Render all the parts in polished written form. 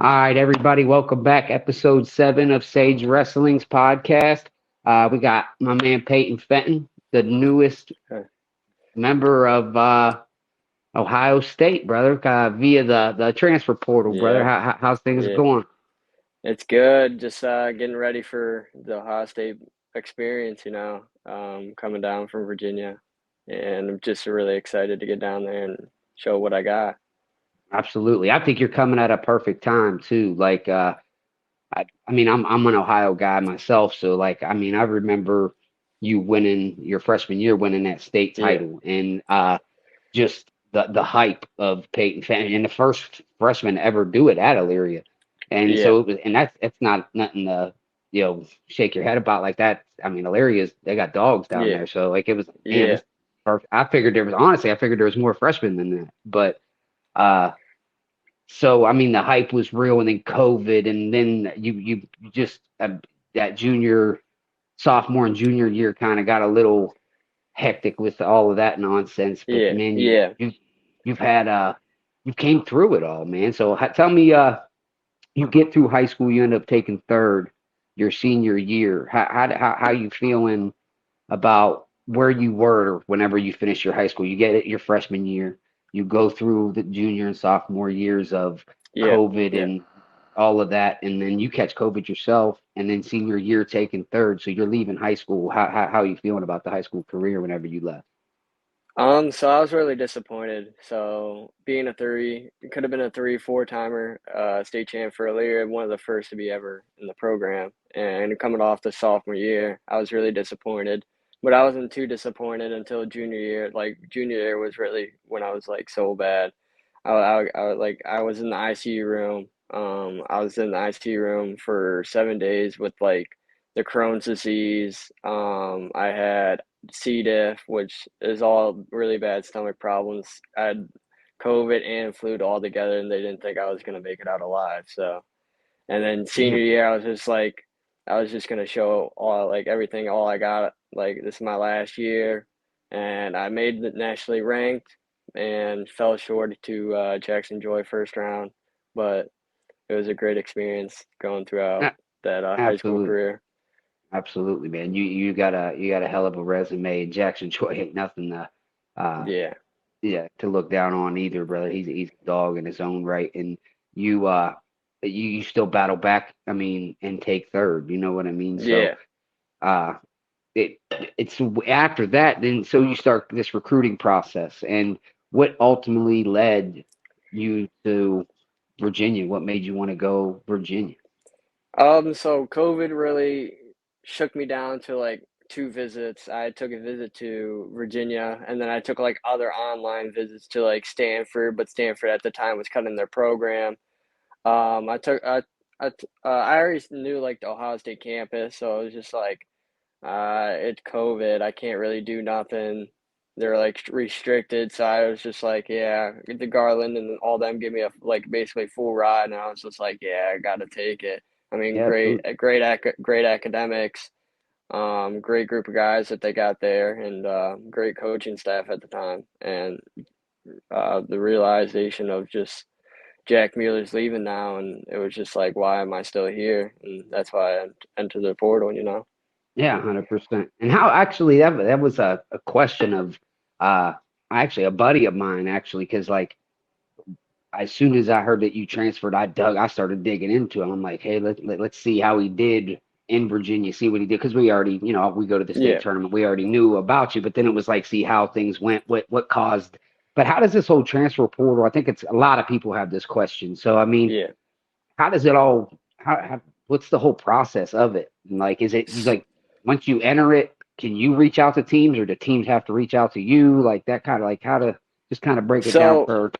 All right, everybody, welcome back. Episode 7 of Sage Wrestling's podcast. We got my man Peyton Fenton, the newest Huh. member of Ohio State, brother, via the transfer portal, brother. Yeah, How's things yeah. going? It's good. Just getting ready for the Ohio State experience, coming down from Virginia. And I'm just really excited to get down there and show what I got. Absolutely. I think you're coming at a perfect time too. I'm an Ohio guy myself, so I remember you winning your freshman year, winning that state Yeah, title, and just the hype of Peyton Fenton and the first freshman to ever do it at Illyria. And yeah, so it was, and that's not nothing to shake your head about like that. I mean, Illyria's they got dogs down yeah, there, so like it was man, yeah. this perfect. I figured there was more freshmen than that, but uh, so I mean the hype was real, and then COVID, and then you just that junior, sophomore, and junior year kind of got a little hectic with all of that nonsense. But Yeah, man, yeah. you've had you came through it all, man. So tell me, you get through high school, you end up taking third your senior year. How you feeling about where you were whenever you finish your high school? You get it your freshman year, you go through the junior and sophomore years of Yeah, COVID yeah. and all of that, and then you catch COVID yourself, and then senior year taking third, so you're leaving high school. How you feeling about the high school career whenever you left? So I was really disappointed. So being a three, it could have been a three, four-timer state champ for Elyria, one of the first to be ever in the program. And coming off the sophomore year, I was really disappointed. But I wasn't too disappointed until junior year. Like junior year was really when I was like so bad. I was in the ICU room. I was in the ICU room for 7 days with like the Crohn's disease. I had C. diff, which is all really bad stomach problems. I had COVID and flu all together, and they didn't think I was gonna make it out alive. So, and then senior Damn. year, I was just like, I was just gonna show all like everything, all I got. Like this is my last year, and I made the nationally ranked and fell short to Jackson Joy first round, but it was a great experience going throughout A- that high school Absolutely. career. Absolutely, man. You got a hell of a resume. Jackson Choi ain't nothing to uh Yeah, to look down on either, brother. He's a dog in his own right. And you you still battle back, I mean, and take third. You know what I mean? So yeah. uh it it's after that, then so you start this recruiting process, and what ultimately led you to Virginia? What made you want to go Virginia? So COVID really shook me down to like two visits. I took a visit to Virginia, and then I took like other online visits to like Stanford, but Stanford at the time was cutting their program. I already knew like the Ohio State campus, so it was just like, it's COVID. I can't really do nothing. They're like restricted, so I was just like, yeah, the Garland and all them give me a like basically full ride, and I was just like, yeah, I got to take it. I mean, Yeah, absolutely. great academics, great group of guys that they got there, and great coaching staff at the time, and the realization of just Jack Mueller's leaving now, and it was just like, why am I still here? And that's why I entered the portal. Yeah, 100%. And how actually that was a question of uh actually a buddy of mine actually, because like as soon as I heard that you transferred, I started digging into him. I'm like, hey, let's see how he did in Virginia, see what he did, because we already, we go to the state Yeah. tournament, we already knew about you, but then it was like, see how things went, what caused. But how does this whole transfer portal? I think it's a lot of people have this question. So I mean, Yeah. how does it all? What's the whole process of it? And like, is it you S- like once you enter it, can you reach out to teams, or do teams have to reach out to you? Like that kind of like how to just kind of break it down So, for.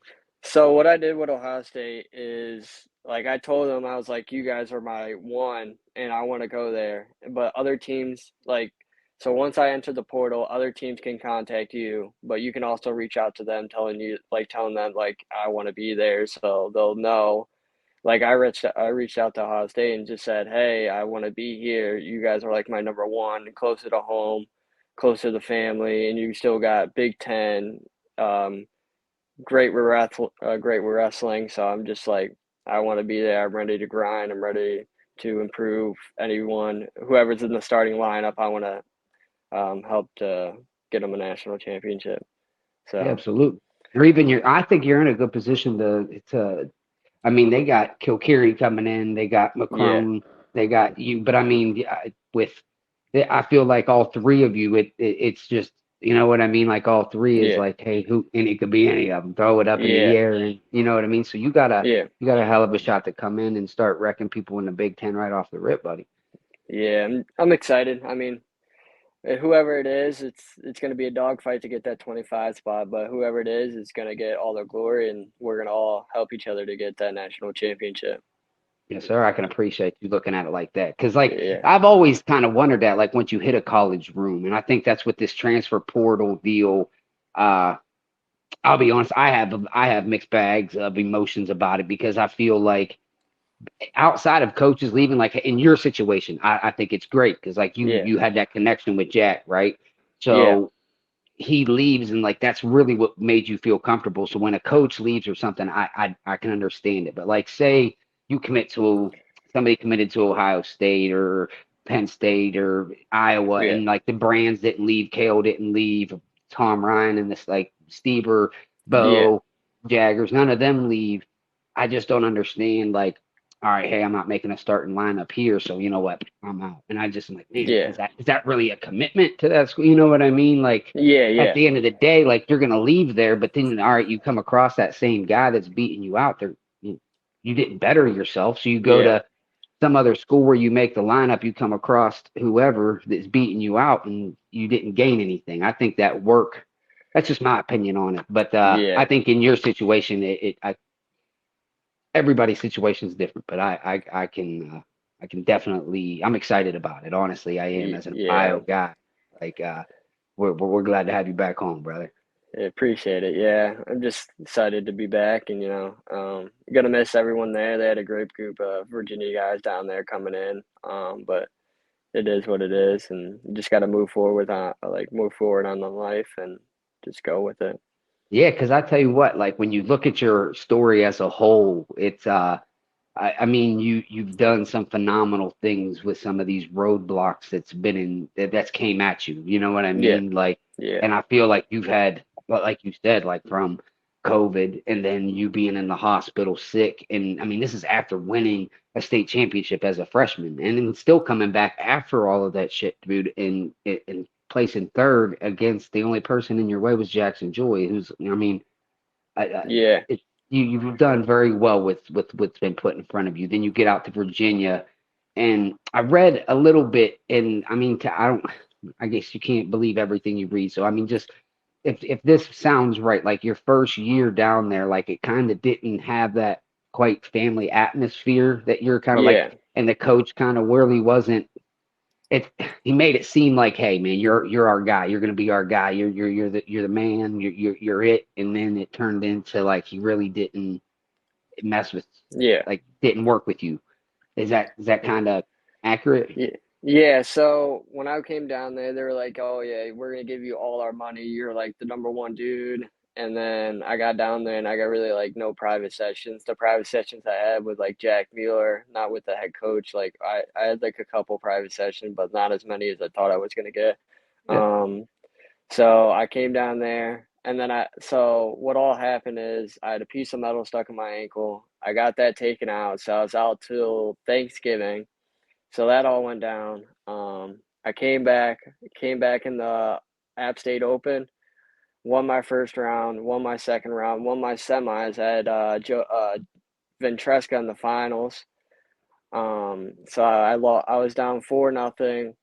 so what I did with Ohio State is like I told them I was like, you guys are my one, and I want to go there. But other teams like, so once I enter the portal, other teams can contact you, but you can also reach out to them, telling them like I want to be there, so they'll know. Like I reached out to Ohio State and just said, hey, I want to be here. You guys are like my number one, closer to home, closer to the family, and you still got Big Ten. Um, great with wrestling. So I'm just like, I want to be there. I'm ready to grind. I'm ready to improve anyone, whoever's in the starting lineup. I want to help to get them a national championship. Yeah, So absolutely. Or even I think you're in a good position to. I mean, they got Kilcarry coming in, they got yeah, McCrone, they got you. But I mean, with I feel like all three of you, it's just you know what I mean. Like all three is yeah, like, hey, who? And it could be any of them. Throw it up in the yeah, air, and you know what I mean. So yeah, you got a hell of a shot to come in and start wrecking people in the Big Ten right off the rip, buddy. yeah. I'm excited. I mean, whoever it is, it's going to be a dogfight to get that 25 spot, but whoever it is going to get all the glory, and we're going to all help each other to get that national championship. Yes, sir. I can appreciate you looking at it like that. Because, like, Yeah, I've always kind of wondered that, like, once you hit a college room, and I think that's what this transfer portal deal, uh, I'll be honest, I have mixed bags of emotions about it because I feel like outside of coaches leaving, like in your situation, I think it's great because like yeah, you had that connection with Jack, right? yeah, So he leaves and like that's really what made you feel comfortable. So when a coach leaves or something, I can understand it. But like say you commit to somebody committed to Ohio State or Penn State or Iowa yeah, and like the Brands didn't leave, Kale didn't leave, Tom Ryan and this like Stever, yeah, Bo, Jaggers, none of them leave. I just don't understand like all right, hey, I'm not making a starting lineup here, so you know what, I'm out. And I just am like, man, yeah, is that really a commitment to that school? You know what I mean? Like yeah, at yeah, the end of the day, like you're gonna leave there, but then all right, you come across that same guy that's beating you out there. You didn't better yourself, so you go yeah, to some other school where you make the lineup, you come across whoever that's beating you out, and you didn't gain anything. I think that work. That's just my opinion on it, but I yeah, think in your situation, everybody's situation is different. But I can definitely I'm excited about it. Honestly, I am as an yeah. Ohio guy. Like we're glad to have you back home, brother. I appreciate it. Yeah, I'm just excited to be back, and gonna miss everyone there. They had a great group of Virginia guys down there coming in. But it is what it is, and you just got to move forward on the life and just go with it. Yeah, because I tell you what, like when you look at your story as a whole, it's I mean you've done some phenomenal things with some of these roadblocks that's came at you. You know what I Yeah, mean? Like, yeah, and I feel like you've had, well, like you said, like from COVID and then you being in the hospital sick, and I mean this is after winning a state championship as a freshman, and then still coming back after all of that shit, dude, and placing third against the only person in your way was Jackson Joy, who's I mean yeah, it, you've done very well with what's been put in front of you. Then you get out to Virginia, and I read a little bit, and I mean, I don't, I guess you can't believe everything you read. So I mean, just if this sounds right, like your first year down there, like it kind of didn't have that quite family atmosphere that you're kind of like, yeah, and the coach kind of really wasn't it he made it seem like, hey man, you're our guy. You're gonna be our guy. You're the man. You're it. And then it turned into like he really didn't mess with, yeah. like didn't work with you. Is that kind of accurate? Yeah. Yeah, so when I came down there, they were like, "Oh yeah, we're gonna give you all our money. You're like the number one dude." And then I got down there and I got really like no private sessions. The private sessions I had with like Jack Mueller, not with the head coach. Like I had like a couple private sessions, but not as many as I thought I was gonna get. Yeah. Um, so I came down there and then so what all happened is I had a piece of metal stuck in my ankle. I got that taken out, so I was out till Thanksgiving, so that all went down. I came back in the App State Open, won my first round, won my second round, won my semis. I had Ventresca in the finals. So I was down 4-0,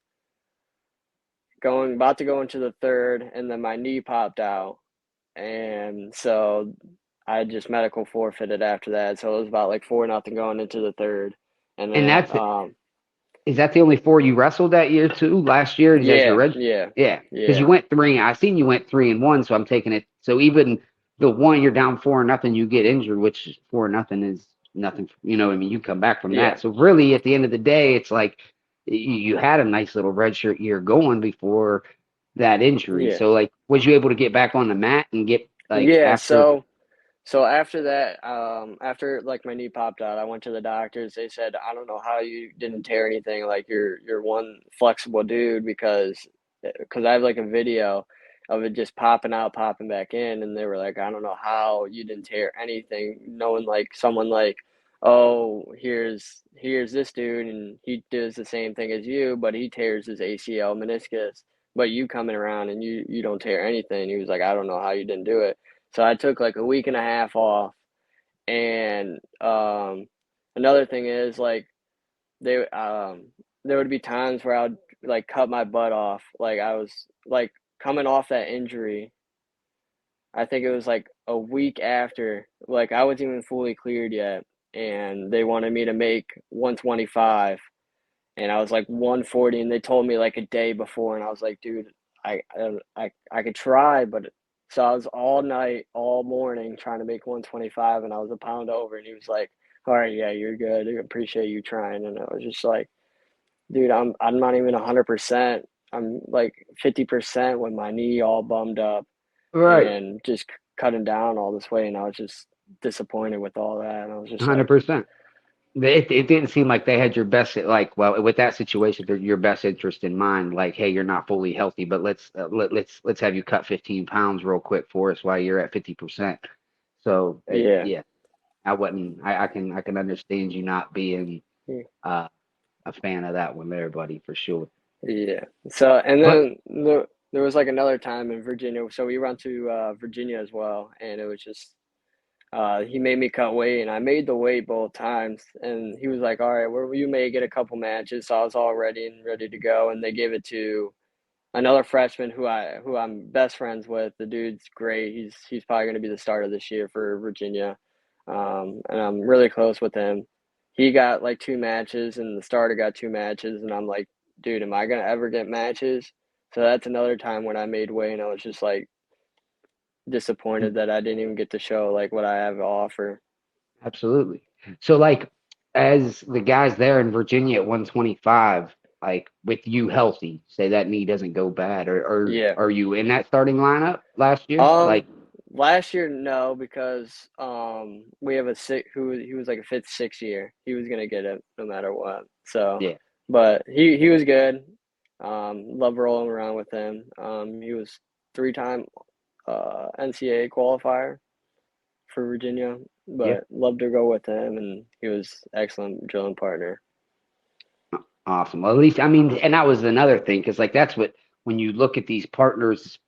about to go into the third, and then my knee popped out, and so I just medical forfeited after that. So it was about like 4-0 going into the third, and And then that's is that the only four you wrestled that year too? Last year as your yeah, red? yeah, Yeah, because you yeah. went three. I seen you went 3-1, so I'm taking it. So even the one you're down 4-0, you get injured, which 4-0 is nothing. You know, what I mean, you come back from Yeah. that. So really, at the end of the day, it's like you had a nice little redshirt year going before that injury. Yeah. So like, was you able to get back on the mat and get like Yeah. after? So after that, after like my knee popped out, I went to the doctors. They said, I don't know how you didn't tear anything. Like you're one flexible dude because I have like a video of it just popping out, popping back in, and they were like, I don't know how you didn't tear anything. Knowing like someone like, oh, here's this dude, and he does the same thing as you, but he tears his ACL meniscus. But you coming around and you don't tear anything. He was like, I don't know how you didn't do it. So I took like a week and a half off. And another thing is like they there would be times where I would like cut my butt off. Like I was like coming off that injury. I think it was like a week after, like I wasn't even fully cleared yet, and they wanted me to make 125, and I was like 140, and they told me like a day before, and I was like, dude, I could try, but so I was all night, all morning trying to make 125, and I was a pound over, and he was like, all right, yeah, you're good. I appreciate you trying, and I was just like, dude, I'm not even 100%. I'm like 50% with my knee all bummed up, Right. and just cutting down all this weight, and I was just disappointed with all that, and I was just like, 100%. It didn't seem like they had your best, like, well, with that situation, your best interest in mind. Like, hey, you're not fully healthy, but let's have you cut 15 pounds real quick for us while you're at 50%. So yeah, yeah, I wouldn't. I can understand you not being uh, a fan of that one there, buddy, for sure. yeah. So, and But then there was like another time in Virginia. So we went to Virginia as well, and it was just he made me cut weight, and I made the weight both times. And he was like, "All right, well, you may get a couple matches." So I was all ready to go, and they gave it to another freshman who I'm best friends with. The dude's great. He's probably going to be the starter this year for Virginia, and I'm really close with him. He got like two matches, and the starter got two matches, and I'm like, dude, am I gonna ever get matches? So that's another time when I made weight, and I was just like disappointed that I didn't even get to show like what I have to offer. absolutely. So, like, as the guys there in Virginia at 125, like with you healthy, say that knee doesn't go bad, or Yeah. are you in that starting lineup last year? Um, Like, last year no, because we have a six who he was like a fifth, sixth year. He was gonna get it no matter what. So, yeah, but he was good. Love rolling around with him. He was three-time NCAA qualifier for Virginia, yeah, but loved to go with him, and he was excellent drilling partner. awesome. Well, at least I mean, and that was another thing because like that's what when you look at these partners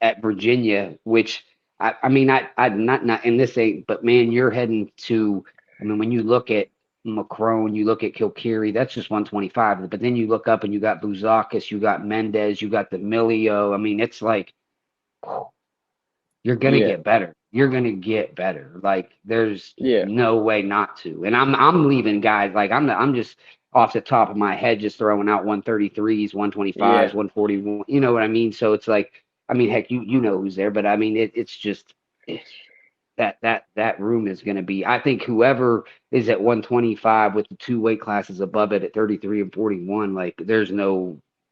at Virginia, which I mean, I not and this ain't, but man, you're heading to. I mean, when you look at Macron, you look at Kilkerry, that's just 125. But then you look up and you got Buzakis, you got Mendez, you got the Milio. I mean, it's like you're gonna Yeah, get better. You're gonna get better. Like there's yeah, no way not to. And I'm leaving guys like I'm just off the top of my head just throwing out 133s, 125s, yeah, 141. You know what I mean? So it's like I mean heck you know who's there, but I mean it's just eh, that room is gonna be I think whoever is at 125 with the two weight classes above it at 33 and 41, like there's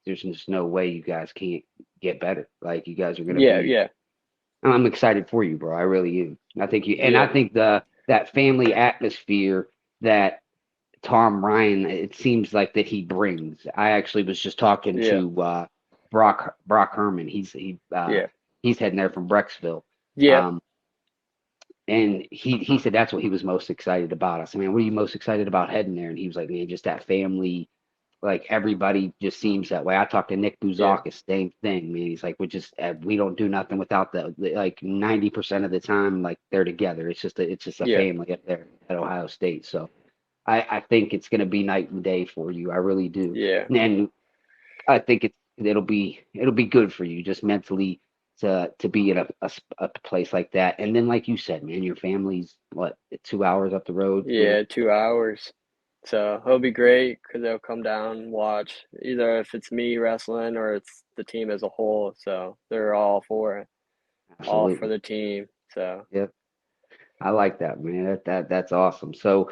just no way you guys can't get better. Like you guys are gonna yeah, be yeah, I'm excited for you, bro. I really am. I think you, and I yeah, think that family atmosphere that Tom Ryan, it seems like that he brings. I actually was just talking yeah, to Brock Herman. yeah, He's heading there from Brecksville, yeah, um, and he said that's what he was most excited about. I said, man, what are you most excited about heading there? And he was like, man, just that family like everybody just seems that way. I talked to Nick yeah, Buzakis, same thing, man. He's like, we don't do nothing without like 90% of the time, like they're together. It's just a yeah, family up there at Ohio State. So I think it's gonna be night and day for you. I really do. yeah, And I think it'll be good for you just mentally to be in a place like that. And then like you said, man, your family's what 2 hours up the road, three. yeah, 2 hours. So he'll be great because they'll come down and watch either if it's me wrestling or it's the team as a whole. So they're all for it, all for Absolutely. the team. So Yep. I like that, man. That's awesome. So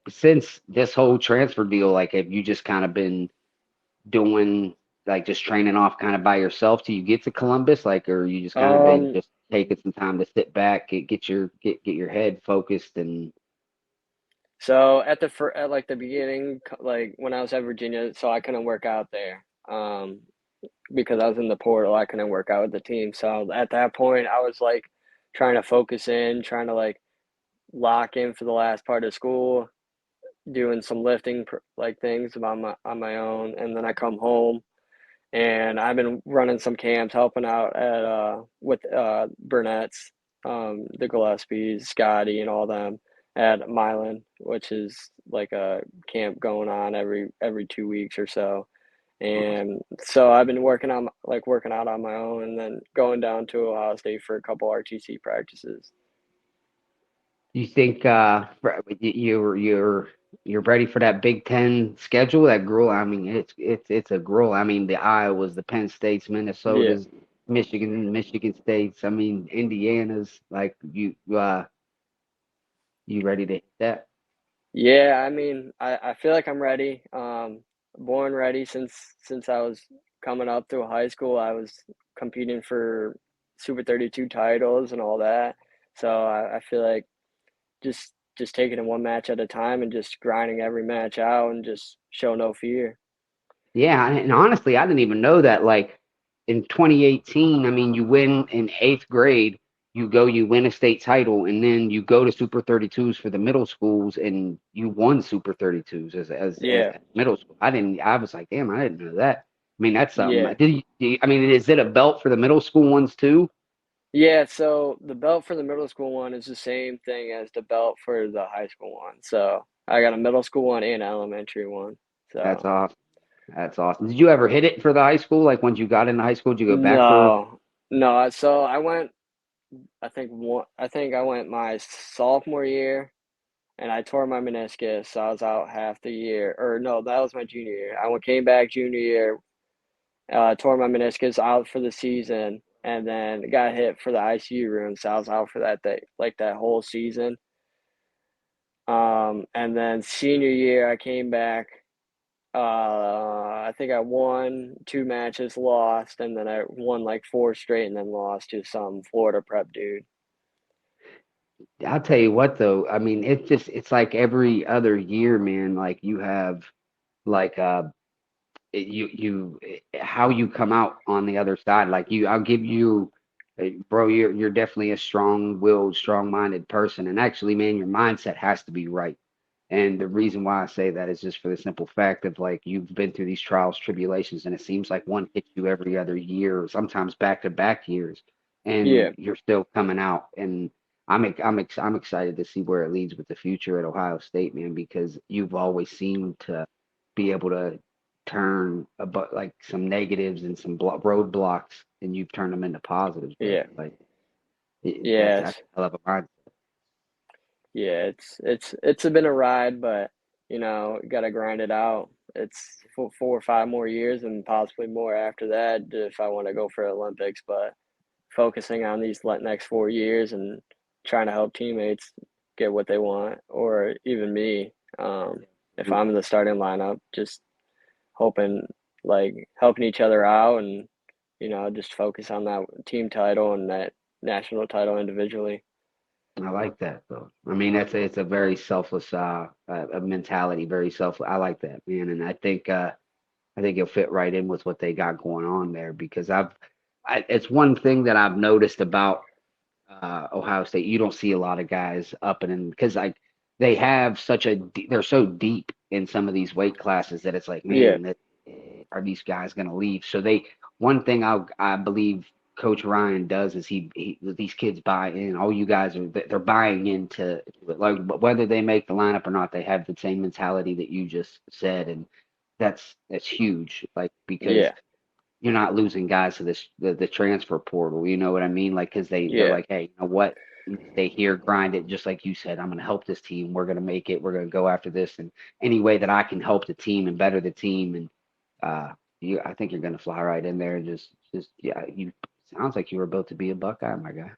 since this whole transfer deal, like have you just kind of been doing like just training off kind of by yourself till you get to Columbus? Like or you just kind of been um just taking some time to sit back, get your head focused, and So at like the beginning, like when I was at Virginia, so I couldn't work out there. Because I was in the portal, I couldn't work out with the team. So at that point, I was like trying to focus in, trying to like lock in for the last part of school, doing some lifting like things on my own, and then I come home and I've been running some camps, helping out at with Burnett's, the Gillespies, Scotty, and all them at Milan, which is like a camp going on every 2 weeks or so. And so I've been working out on my own, and then going down to Ohio State for a couple RTC practices. you think you're ready for that Big Ten schedule? That gruel. I mean, it's a gruel. I mean, the Iowas, the Penn States, Yeah. Minnesotas, Michigan States. I mean, Indiana's. Like you ready to hit that? Yeah, I mean, I feel like I'm ready. Born ready since I was coming up through high school. I was competing for Super 32 titles and all that. So I feel like just taking it one match at a time and just grinding every match out and just show no fear. Yeah, and honestly, I didn't even know that. Like in 2018, I mean, you win in eighth grade, you win a state title, and then you go to Super 32s for the middle schools, and you won Super 32s as Yeah, middle school. I was like, damn, I didn't know that. I mean, that's something. yeah. I mean, is it a belt for the middle school ones too? Yeah, so the belt for the middle school one is the same thing as the belt for the high school one. So I got a middle school one and an elementary one. That's So awesome. That's awesome. Did you ever hit it for the high school? Like once you got into high school, did you go back for? no, no. So I went. I think I went my sophomore year, and I tore my meniscus. So I was out half the year. Or no, that was my junior year. Came back junior year, tore my meniscus out for the season, and then got hit for the ICU room. So I was out for that whole season. And then senior year, I came back. I think I won two matches, lost, and then I won like four straight, and then lost to some Florida prep dude. I'll tell you what though, I mean it's like every other year, man, like you have like how you come out on the other side. Like I'll give you bro, you're definitely a strong-willed, strong-minded person. And actually, man, your mindset has to be right. And the reason why I say that is just for the simple fact of like you've been through these trials, tribulations, and it seems like one hits you every other year, sometimes back-to-back years, Yeah, and you're still coming out. And I'm excited to see where it leads with the future at Ohio State, man, because you've always seemed to be able to turn about like some negatives and some roadblocks, and you've turned them into positives, bro. yeah, Like yeah. that's I love a mind. It's been a ride, but you got to grind it out. It's 4 or 5 more years and possibly more after that if I want to go for Olympics. But focusing on these next 4 years and trying to help teammates get what they want, or even me, if I'm in the starting lineup, just hoping like helping each other out and just focus on that team title and that national title individually. I like that though. I mean, it's a very selfless mentality, very self. I like that, man, and I think you'll fit right in with what they got going on there because it's one thing that I've noticed about Ohio State. You don't see a lot of guys up and in because like they have they're so deep in some of these weight classes that it's like, Yeah, man, are these guys going to leave? So one thing I believe Coach Ryan does is these kids buy in. All you guys they're buying into it. Like whether they make the lineup or not, they have the same mentality that you just said, and that's huge. Like because yeah, you're not losing guys to the transfer portal. You know what I mean? Like because they're yeah, like, hey, you know what? Stay here, grind it, just like you said. I'm going to help this team. We're going to make it. We're going to go after this, and any way that I can help the team and better the team, and I think you're going to fly right in there and just yeah. You sounds like you were built to be a Buckeye, my guy.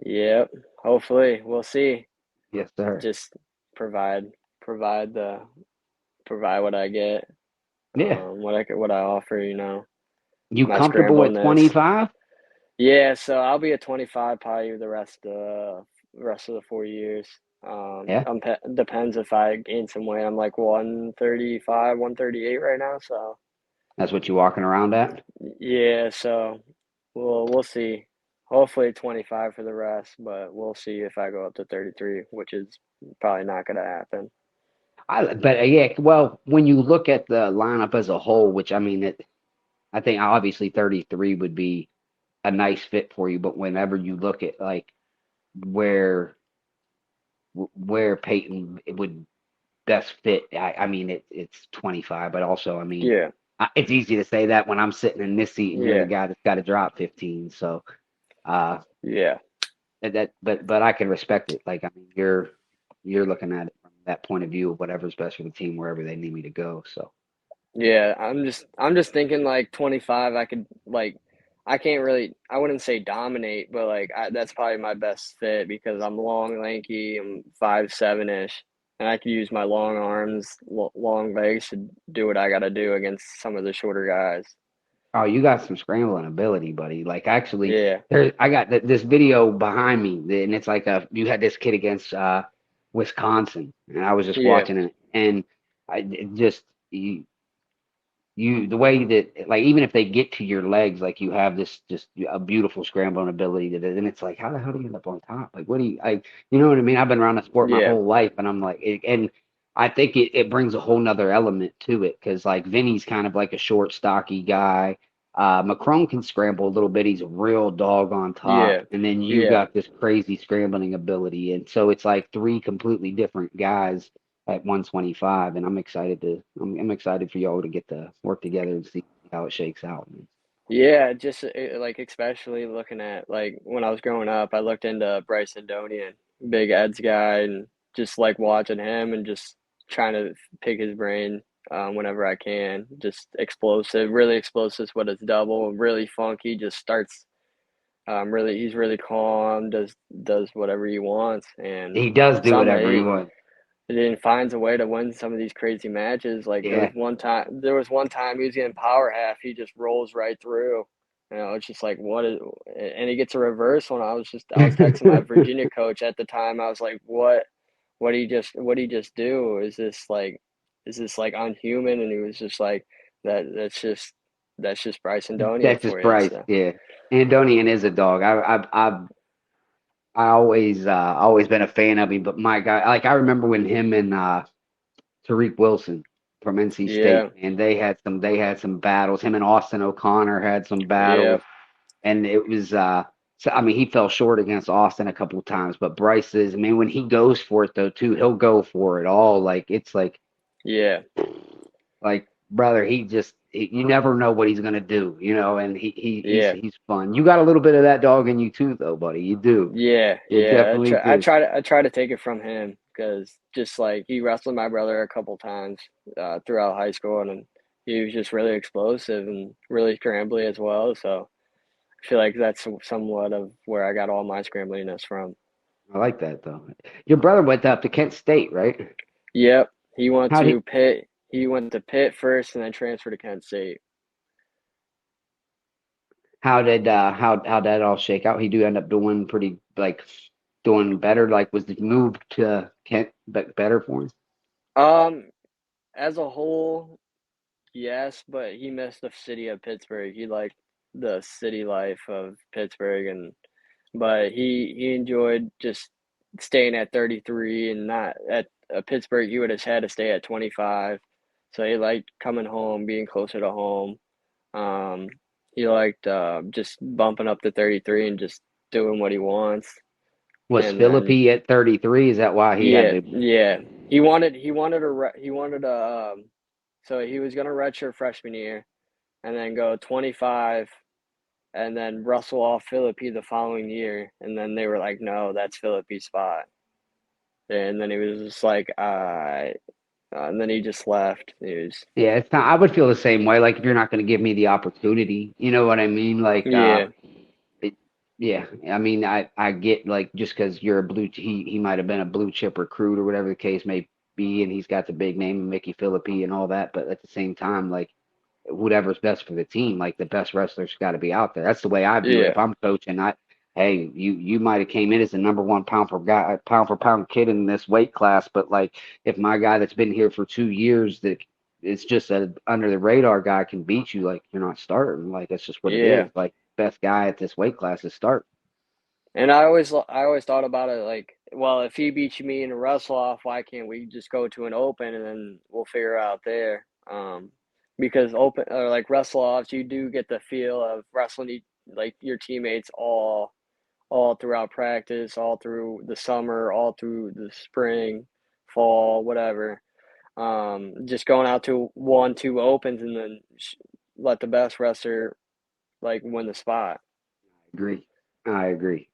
yep. Hopefully, we'll see. Yes, sir. Just provide, provide the, provide what I get, Yeah. what I offer. You My comfortable at scrambleness. 25? Yeah, so I'll be at 25 probably the rest of the 4 years. Yeah, Depends if I gain some weight. I'm like 135, 138 right now, so that's what you're walking around at. yeah, so we'll see. Hopefully 25 for the rest, but we'll see if I go up to 33, which is probably not gonna happen. But yeah, well, when you look at the lineup as a whole, which I mean, I think obviously 33 would be a nice fit for you. But whenever you look at like where where Peyton would best fit, I mean, it's 25. But also, I mean, Yeah, it's easy to say that when I'm sitting in this seat and you're the yeah, guy that's got to drop 15. So, uh, yeah. but I can respect it. Like, I mean, you're looking at it from that point of view of whatever's best for the team wherever they need me to go. So. Yeah, I'm just thinking like 25 I could like I can't really I wouldn't say dominate, but like that's probably my best fit because I'm long, lanky, I'm 5'7" ish, and I could use my long arms, long legs to do what I got to do against some of the shorter guys. Oh, you got some scrambling ability, buddy. Like actually, Yeah. I got this video behind me, and it's like you had this kid against Wisconsin, and I was just Yeah. watching it, and it just the way that like even if they get to your legs, like you have this just a beautiful scrambling ability that and it's like how the hell do you end up on top? Like what do you like? You know what I mean? I've been around the sport my Yeah. whole life, and I'm like, and I think it brings a whole nother element to it because like Vinny's kind of like a short, stocky guy. Macron can scramble a little bit. He's a real dog on top, Yeah. and then you Yeah. got this crazy scrambling ability, and so it's like three completely different guys at 125, and I'm excited for y'all to get to work together and see how it shakes out. Man. Yeah, just like especially looking at like when I was growing up, I looked into Bryson Donian, big Ed's guy, and just like watching him and just trying to pick his brain whenever I can. Just explosive, really explosive with his double, really funky. Just starts really, he's really calm, does whatever he wants, and He does do some whatever he wants. and then finds a way to win some of these crazy matches. Like Yeah, there was one time he was getting power half, he just rolls right through. It's just like what is, and he gets a reversal. And I was texting my Virginia coach at the time. I was like, what he just do? Is this like unhuman? And he was just like, that's just Bryson Donian that's just for you. Bryce. So Yeah, Andonian is a dog. I always been a fan of him, but my guy, like I remember when him and Tariq Wilson from NC State, yeah, and they had some battles. Him and Austin O'Connor had some yeah, battles. And it was so I mean he fell short against Austin a couple of times, but Bryce is I mean when he goes for it though too, he'll go for it all. Like it's yeah, like brother, you never know what he's gonna do, you know, and yeah. he's fun. You got a little bit of that dog in you too though, buddy. You do. Yeah, You yeah. definitely do. I try to take it from him because just like he wrestled my brother a couple times throughout high school, and he was just really explosive and really scrambly as well. So I feel like that's somewhat of where I got all my scrambliness from. I like that though. Your brother went up to Kent State, right? Yep, he went How did to Pitt. He went to Pitt first, and then transferred to Kent State. how that all shake out? He do end up doing pretty like doing better. Like was the move to Kent better for him? Um, as a whole, yes, but he missed the city of Pittsburgh. He liked the city life of Pittsburgh, and but he enjoyed just staying at 33 and not at Pittsburgh. He would have had to stay at 25. So he liked coming home, being closer to home. Um, he liked just bumping up to 33 and just doing what he wants. Was And then Philippi at 33? Is that why he had yeah, to? yeah, he wanted a so he was gonna redshirt freshman year and then go 25 and then Russell off Philippi the following year, and then they were like, "No, that's Philippi's spot." And then he was just like, and then he just left. He was, Yeah, it's not. I would feel the same way. Like if you're not going to give me the opportunity, you know what I mean? Like, yeah, it, yeah. I mean, I get like just because you're a he might have been a blue chip recruit or whatever the case may be, and he's got the big name of Mickey Philippi and all that. But at the same time, like whatever's best for the team. Like the best wrestlers got to be out there. That's the way I view it. Yeah. If I'm coaching, hey, you might have came in as the number one pound for pound kid in this weight class, but like if my guy that's been here for 2 years that it's just a under the radar guy can beat you, like you're not starting. Like that's just what it Yeah. is. Like best guy at this weight class is start. And I always thought about it like, well, if he beats me in a wrestle off, why can't we just go to an open and then we'll figure out there? Because open or like wrestle offs, you do get the feel of wrestling like your teammates all throughout practice, all through the summer, all through the spring, fall, whatever. Just going out to 1, 2 opens and then let the best wrestler like win the spot. Agree. I agree.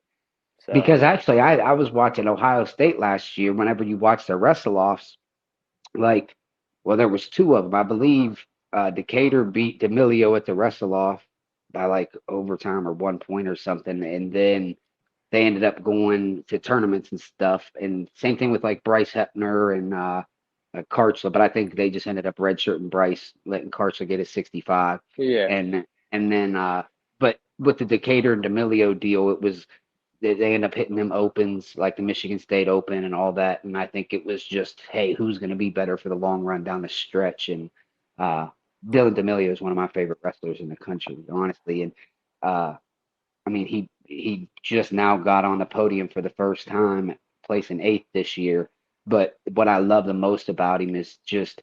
So Because actually, I was watching Ohio State last year. Whenever you watch their wrestle offs, like, well, there was two of them. I believe Decatur beat D'Amelio at the wrestle off by like overtime or 1 point or something, and then they ended up going to tournaments and stuff. And same thing with like Bryce Hepner and Karchla, but I think they just ended up redshirting Bryce, letting Karchla get his 65, yeah, and then but with the Decatur and D'Amelio deal, it was they end up hitting them opens like the Michigan State Open and all that. And I think it was just, hey, who's going to be better for the long run down the stretch? And uh, Dylan D'Amelio is one of my favorite wrestlers in the country, honestly. And I mean, he just now got on the podium for the first time, placing eighth this year. But what I love the most about him is just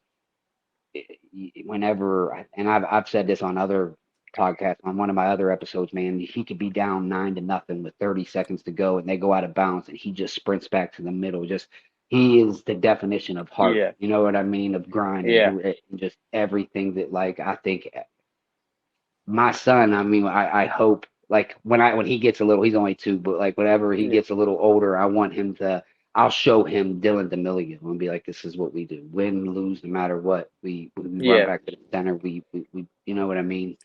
whenever, and I've said this on other podcasts, on one of my other episodes, man, he could be down 9-0 with 30 seconds to go, and they go out of bounds, and he just sprints back to the middle. Just he is the definition of heart. yeah, You know what I mean? Of grind and yeah, grit and just everything that like I think my son, I mean, I hope like when he gets a little, he's only 2, but like whenever he yeah, gets a little older, I want him to. I'll show him Dylan D'Amelio and be like, "This is what we do: win, lose, no matter what. We run yeah, back to the center. We you know what I mean."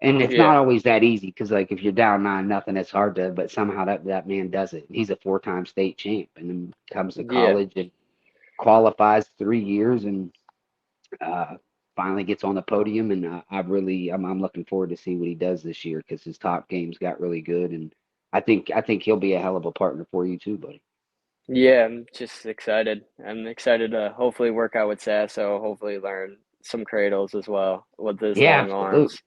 And it's yeah, not always that easy because like if you're down 9-0, it's hard to. But somehow that man does it. He's a 4-time state champ, and then comes to yeah, college and qualifies 3 years and uh, finally gets on the podium, and I'm looking forward to see what he does this year because his top games got really good, and I think he'll be a hell of a partner for you too, buddy. yeah. I'm just excited. I'm excited to hopefully work out with Sasso. Hopefully learn some cradles as well with his Yeah, long absolutely. arms.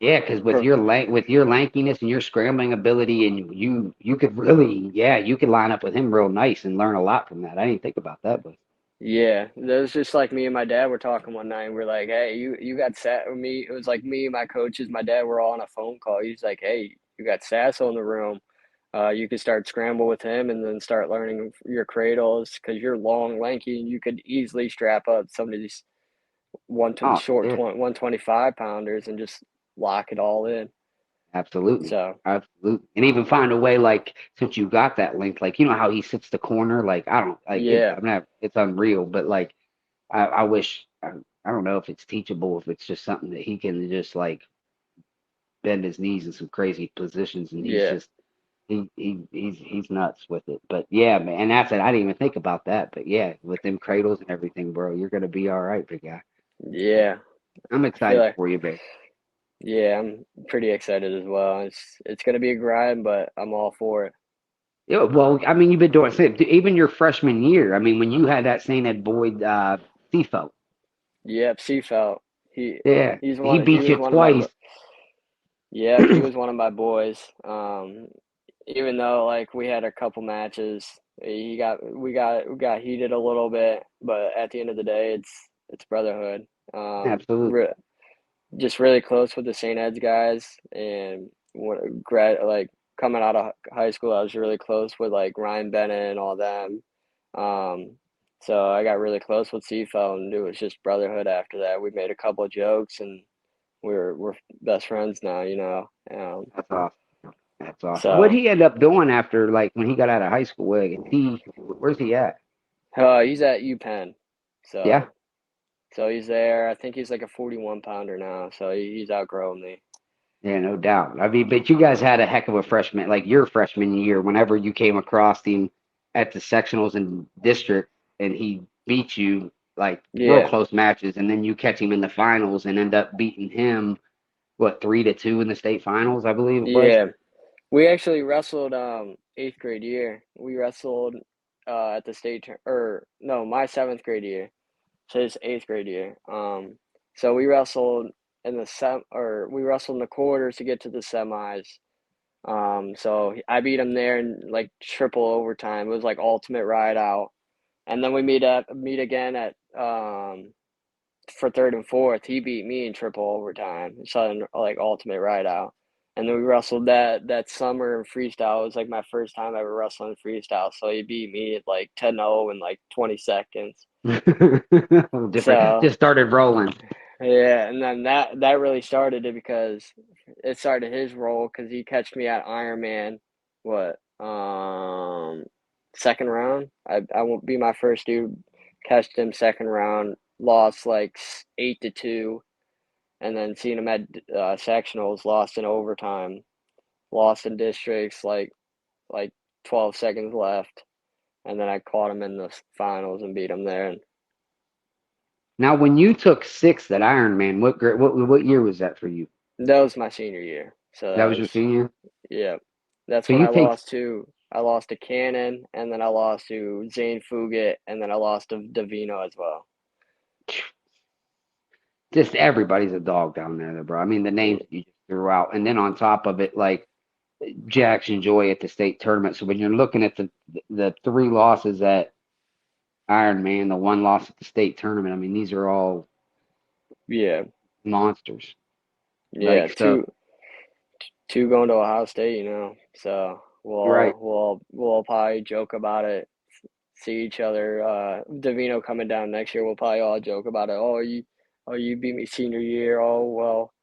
Yeah, because Pro- with your lankiness and your scrambling ability, and you could really, yeah, you could line up with him real nice and learn a lot from that. I didn't think about that, but Yeah, that was just like me and my dad were talking one night. We're like, "Hey, you got sat with me." It was like me, my coaches, my dad were all on a phone call. He's like, "Hey, you got Sasso in the room. You could start scramble with him and then start learning your cradles because you're long, lanky, and you could easily strap up some of these oh short yeah. 125 pounders and just lock it all in." Absolutely. So Absolutely. And even find a way like since you got that link, like you know how he sits the corner, like I don't like it yeah, I'm not it's unreal, but like I wish I don't know if it's teachable, if it's just something that he can just like bend his knees in some crazy positions and he's yeah, just he's nuts with it. But yeah, man, and that's it. I didn't even think about that. But yeah, with them cradles and everything, bro, you're gonna be all right, big guy. yeah. I'm I feel excited like for you, babe. yeah, I'm pretty excited as well. It's gonna be a grind, but I'm all for it. Yeah, well, I mean, you've been doing it even your freshman year. I mean, when you had that St. Ed Boyd CFO, Yep, Seafelt. He yeah, he's he one. He beat was you one of my. twice. Yep, he was one of my boys. Even though like we had a couple matches, we got heated a little bit, but at the end of the day, it's brotherhood. Absolutely, Just really close with the St. Ed's guys, and like coming out of high school, I was really close with like Ryan Bennett and all them. Um, so I got really close with Seafeld, and it was just brotherhood after that. We made a couple of jokes, and we're best friends now, you know. that's awesome. That's awesome. What'd So he end up doing after, like, when he got out of high school? Where's he at? he's at UPenn, Yeah, so he's there. I think he's like a 41 pounder now, so he's outgrown me. yeah, no doubt. I mean, but you guys had a heck of a freshman, like your freshman year. Whenever you came across him at the sectionals and district, and he beat you. like real Yeah. close matches, and then you catch him in the finals and end up beating him, what, 3-2 in the state finals, I believe it was. Yeah. We actually wrestled eighth grade year. We wrestled at the or no, my seventh grade year. So his eighth grade year. So we wrestled in the we wrestled in the quarters to get to the semis. So I beat him there in like triple overtime. It was like ultimate ride out. And then we meet again at for third and fourth. He beat me in triple overtime. So like ultimate ride out. And then we wrestled that summer in freestyle. It was like my first time ever wrestling freestyle. So he beat me at like 10-0 in like 20 seconds. Different, So just started rolling. yeah, and then that really started it because it started his role because he catched me at Ironman. What second round? I won't be my first dude. Catched him second round. Lost like 8-2, and then seen him at sectionals. Lost in overtime. Lost in districts. Like 12 seconds left, and then I caught him in the finals and beat him there. And Now, when you took sixth at Ironman, what year was that for you? that was my senior year. So That that was your was senior. yeah. That's So when you take I lost to Cannon, and then I lost to Zane Fugit, and then I lost to Davino as well. just everybody's a dog down there, bro. I mean, the names Yeah. that you just threw out, and then on top of it, like Jackson Joy at the state tournament. So when you're looking at the three losses at Ironman, the one loss at the state tournament, I mean, these are all Yeah. monsters. Yeah. Like so, Two going to Ohio State, So right? we'll probably joke about it, see each other. Davino coming down next year, we'll probably all joke about it. Oh you beat me senior year. Oh well,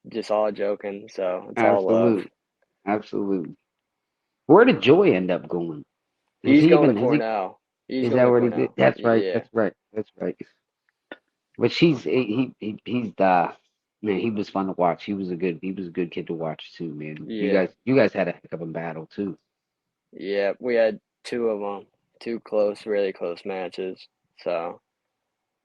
just all joking. So it's all love. Absolutely, absolutely. Where did Joy end up going? Is He's he going to even? Is he? Cornell. He's Is going that to what he did? Cornell. That's right. Yeah. That's right. That's right. But he's man. He was fun to watch. He was a good kid to watch too, man. You Yeah. guys you guys had a heck of a battle too. Yeah, we had two of them, two close, really close matches. So,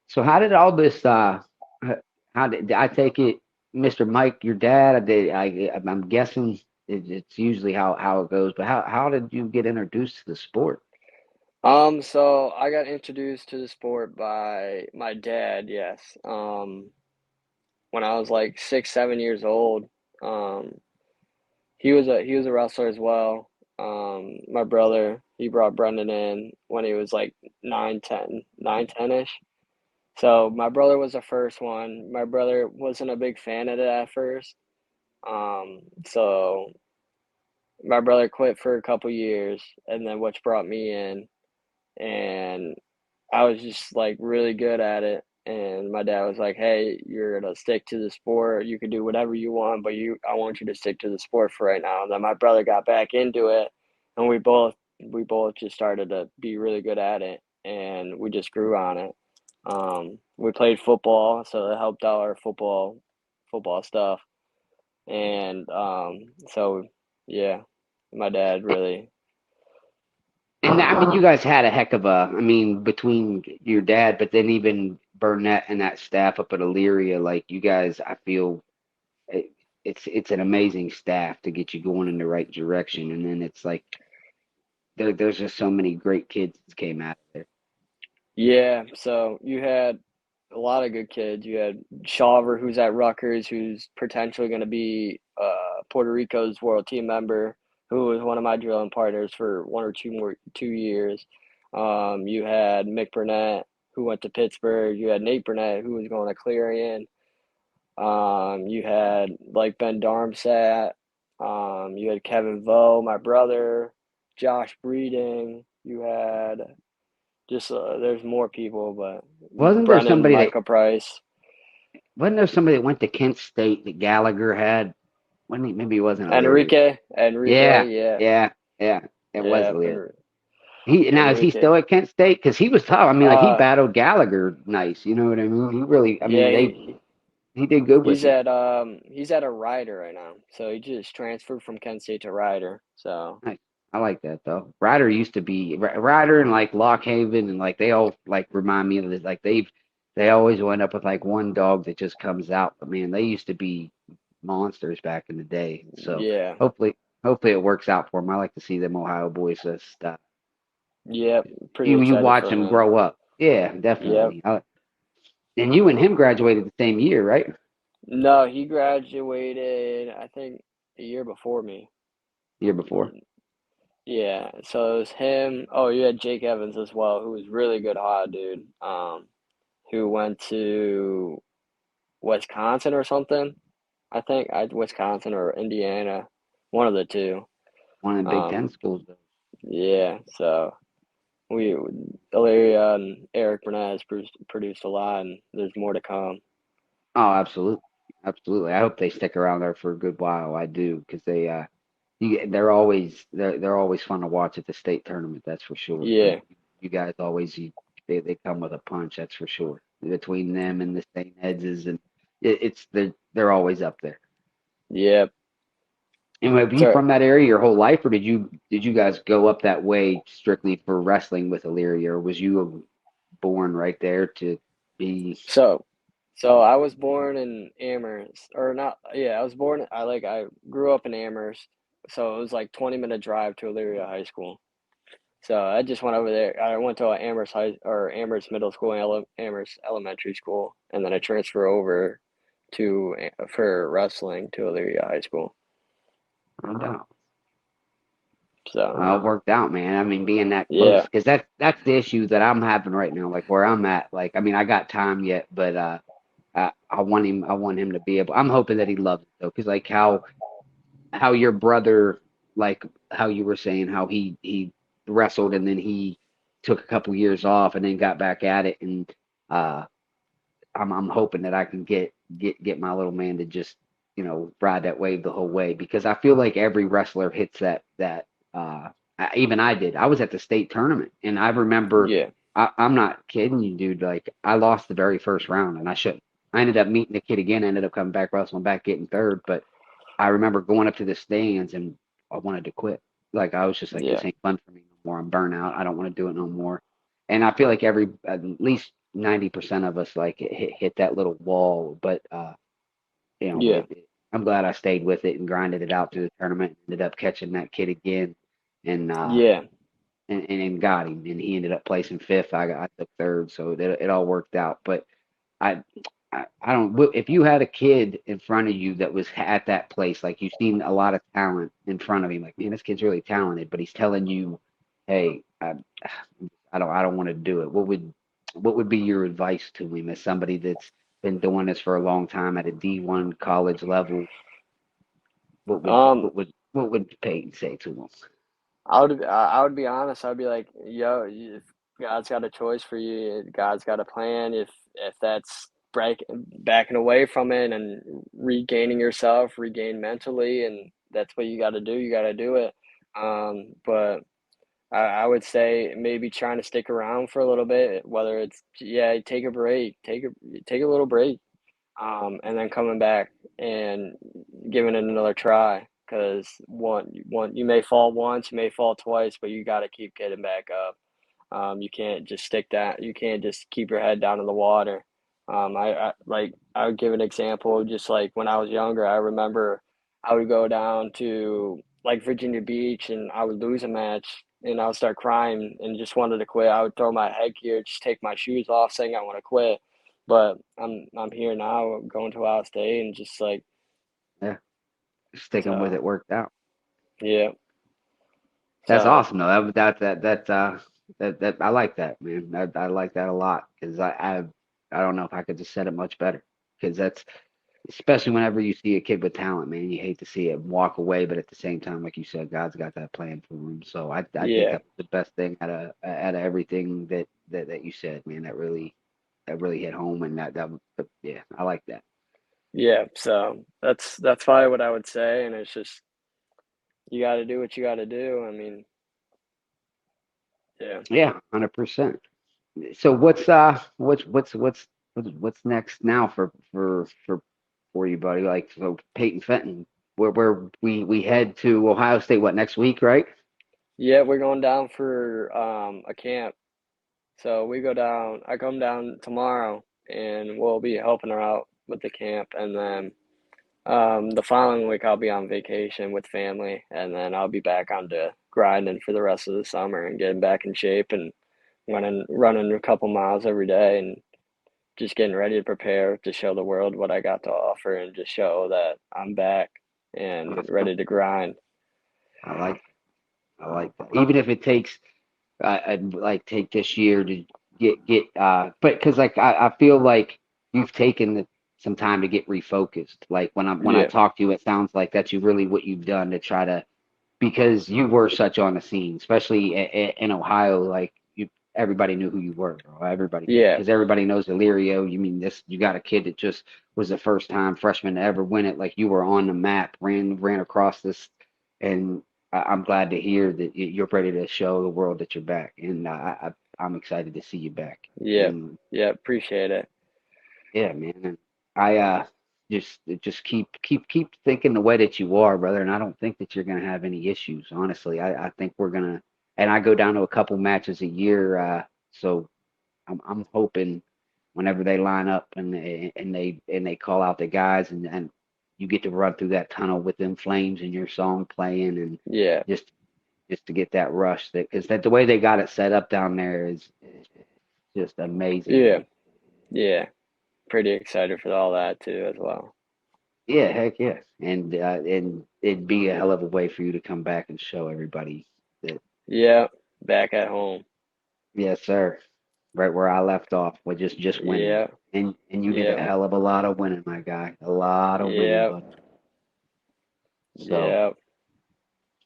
So how did all this? How did I take it, Mr. Mike, your dad? I'm guessing it's usually how it goes. But how did you get introduced to the sport? so I got introduced to the sport by my dad, yes. When I was like 6, 7 years old. Um, he was a wrestler as well. My brother, he brought Brendan in when he was like 9, 10 ish. So my brother was the first one. My brother wasn't a big fan of it at first. So my brother quit for a couple years, and then which brought me in, and I was just like really good at it. And my dad was like, "Hey, you're gonna stick to the sport. You can do whatever you want, but I want you to stick to the sport for right now." And then my brother got back into it, and we both just started to be really good at it, and we just grew on it. We played football, so it helped out our football stuff, and so yeah, my dad really. And I mean, you guys had a heck of a. I mean, between your dad, but then even Burnett and that staff up at Elyria, like you guys, I feel it, it's an amazing staff to get you going in the right direction. And then it's like there's just so many great kids that came out of there. Yeah, so you had a lot of good kids. You had Shaver, who's at Rutgers, who's potentially going to be Puerto Rico's world team member, who was one of my drilling partners for 1 or 2 years. You had Mick Burnett, who went to Pittsburgh. You had Nate Burnett, who was going to Clarion. You had like Ben Darmstadt. You had Kevin Vo, my brother, Josh Breeding. You had just there's more people, but Wasn't there Brennan, somebody that Micah Price, wasn't there somebody that went to Kent State that Gallagher had? Wasn't he, maybe it wasn't Elyria. Enrique, Yeah, yeah, yeah, yeah. It was yeah, Elyria. He now is he Enrique. still at Kent State? Because he was tough. I mean, like he Uh, battled Gallagher nice. You know what I mean? He really. I mean, yeah, he did good with him. he's at a Rider right now, so he just transferred from Kent State to Rider. So Nice. I like that though. Ryder used to be Ryder and like Lockhaven and like they all like remind me of this. Like they always wind up with like one dog that just comes out. But man, they used to be monsters back in the day. So Yeah. hopefully hopefully it works out for them. I like to see them Ohio boys just Yep. Pretty you excited watch for them him. grow up. Yeah, Yep. definitely. And you and him graduated the same year, right? No, he graduated, I think, a year before me. Year before. Yeah, so it was him. Oh, you had Jake Evans as well, who was really good hot dude. Who went to Wisconsin or something. I think Wisconsin or Indiana, one of the two. One of the Big Ten Um, schools. yeah, so we Ilaria and Eric Bernaz produced a lot, and there's more to come. Oh, absolutely, absolutely. I hope they stick around there for a good while. I do because they're always fun to watch at the state tournament. That's for sure. Yeah, You guys always they come with a punch. That's for sure. Between them and the St. Ed's and it's they're always up there. yeah. And were you So from that area your whole life, or did you guys go up that way strictly for wrestling with Illyria, or was you born right there to be? so so I was born in Amherst, or not? Yeah, I was born. I grew up in Amherst, so it was like 20-minute drive to Elyria High School. So I just went over there. I went to Amherst Middle School and Amherst Elementary School, and then I transferred over to for wrestling to Elyria High School. No doubt. So It worked out, man. I mean, being that close, yeah, because that's the issue that I'm having right now. Like where I'm at, like I mean, I got time yet, but I want him to be able. I'm hoping that he loves it though, because like how your brother, like how you were saying, how he wrestled and then he took a couple years off and then got back at it, and uh, I'm hoping that I can get my little man to just ride that wave the whole way because I feel like every wrestler hits that even I did. I was at the state tournament and I remember yeah, I'm not kidding you, dude. Like I lost the very first round and I shouldn't. I ended up meeting the kid again. I ended up coming back wrestling back getting third, but I remember going up to the stands and I wanted to quit. Like I was just like, yeah, this ain't fun for me no more. I'm burnt out. I don't want to do it no more. And I feel like at least 90% of us like hit that little wall. But yeah, I'm glad I stayed with it and grinded it out through the tournament. Ended up catching that kid again, and yeah, and got him. And he ended up placing fifth. I took third, so it all worked out. But I, I don't. If you had a kid in front of you that was at that place, like you've seen a lot of talent in front of him, like man, this kid's really talented, but he's telling you, hey, I don't want to do it. What would be your advice to him as somebody that's been doing this for a long time at a D1 college level? What would Um, what would Peyton say to him? I would be honest. I'd be like, yo, if God's got a choice for you, God's got a plan. If that's backing away from it and regaining yourself, regain mentally, and that's what you got to do. You got to do it. But I would say maybe trying to stick around for a little bit, whether it's yeah, take a break, take a little break, and then coming back and giving it another try. Because one, you may fall once, you may fall twice, but you got to keep getting back up. You can't just stick that. You can't just keep your head down in the water. I would give an example. Just like when I was younger, I remember I would go down to like Virginia Beach, and I would lose a match, and I would start crying and just wanted to quit. I would throw my headgear, just take my shoes off, saying I want to quit. But I'm here now, going to Ohio State, and just like Yeah, sticking with so. it worked out. Yeah. That's So awesome though. That I like that, man. I like that a lot because I don't know if I could just said it much better because that's especially whenever you see a kid with talent, man. You hate to see it walk away, but at the same time, like you said, God's got that plan for him. So I think yeah, that was the best thing out of everything that you said, man. That really hit home, and yeah, I like that. yeah. So that's probably what I would say, and it's just you got to do what you got to do. I mean, yeah. Yeah, 100%. So what's next now for you, buddy? Like so, Peyton Fenton, where we head to Ohio State what next week, right? Yeah, we're going down for a camp. So we go down. I come down tomorrow, and we'll be helping her out with the camp, and then the following week I'll be on vacation with family, and then I'll be back on to grinding for the rest of the summer and getting back in shape and running a couple miles every day and just getting ready to prepare to show the world what I got to offer and just show that I'm back and ready to grind. I like I like that. Even if it takes I'd like take this year to get but because like I feel like you've taken some time to get refocused. Like when I Yeah, talk to you, it sounds like that's you really what you've done to try to because you were such on the scene, especially in Ohio. Like you, everybody knew who you were, bro. Everybody did yeah, because everybody knows Illyrio. You mean this? You got a kid that just was the first time freshman to ever win it. Like you were on the map, ran across this, and I'm glad to hear that you're ready to show the world that you're back. And I'm excited to see you back. yeah, And yeah. Appreciate it. yeah, man. And I just keep thinking the way that you are, brother. And I don't think that you're gonna have any issues. Honestly, I think we're gonna. And I go down to a couple matches a year, so I'm hoping whenever they line up and they call out the guys and you get to run through that tunnel with them flames and your song playing and Yeah, just just to get that rush that because that the way they got it set up down there is just amazing, yeah, man. yeah. Pretty excited for all that too as well. Yeah, heck yes. And it'd be a hell of a way for you to come back and show everybody that Yeah, back at home. yes, sir. Right where I left off with just winning. Yeah, And you did a yeah, hell of a lot of winning, my guy. A lot of winning, yeah, bud. So, yeah,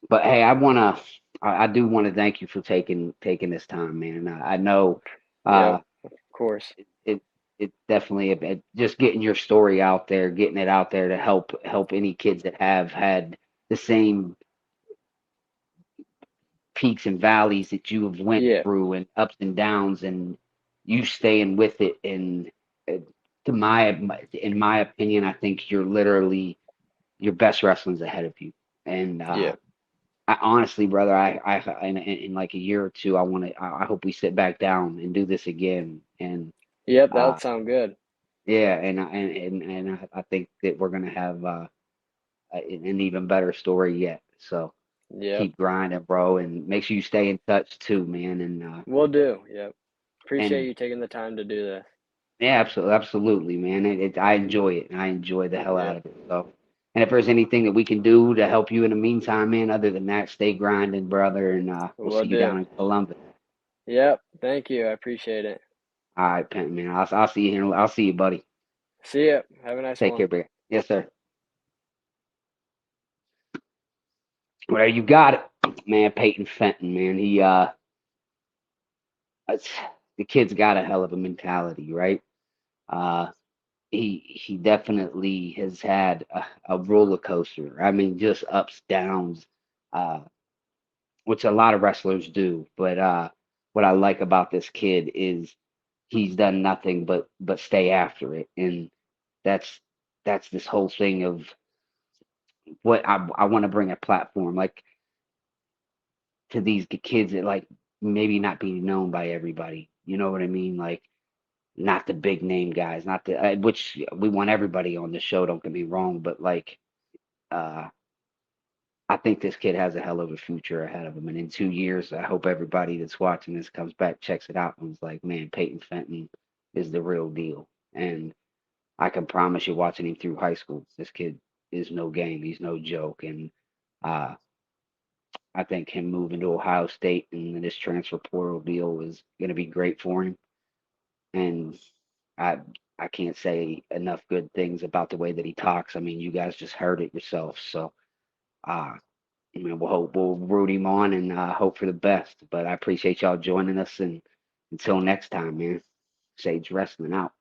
but hey, I do want to thank you for taking this time, man. I know yeah. uh Of course. it it definitely just getting your story out there, getting it out there to help any kids that have had the same peaks and valleys that you have went Yeah, through and ups and downs and you staying with it and uh, to my in my opinion I think you're literally your best wrestling's ahead of you and yeah, I honestly brother I in like a year or two I hope we sit back down and do this again and yep. That uh would sound good. yeah and I think that we're gonna have an even better story yet so Yep, keep grinding bro and make sure you stay in touch too man we'll do. Yep. Appreciate and you taking the time to do this. yeah, absolutely, man. I enjoy it. I enjoy the hell out Yep, of it. So, and if there's anything that we can do to help you in the meantime, man, other than that, stay grinding, brother, and we'll we'll see you do. down in Columbus. Yep. Thank you. I appreciate it. All right, Penn, man. I'll see you here. I'll see you, buddy. See ya. Have a nice Take one. care, big. Yes, sir. Well, you got it, man. Peyton Fenton, man. It's- the kid's got a hell of a mentality, right? Uh, he definitely has had a roller coaster. I mean, just ups, downs. Uh, which a lot of wrestlers do. But what I like about this kid is he's done nothing but stay after it, and that's that's this whole thing of what I want to bring a platform like to these kids that like maybe not being known by everybody. You know what I mean? Like not the big name guys, not the which we want everybody on the show. Don't get me wrong, but like. I think this kid has a hell of a future ahead of him. And in 2 years, I hope everybody that's watching this comes back, checks it out, and is like, man, Peyton Fenton is the real deal. And I can promise you, watching him through high school, this kid is no game. He's no joke. And uh, I think him moving to Ohio State and this transfer portal deal is going to be great for him. And I I can't say enough good things about the way that he talks. I mean, you guys just heard it yourself. So uh, we'll root him on and hope for the best. But I appreciate y'all joining us, and until next time, man. Sage Wrestling out.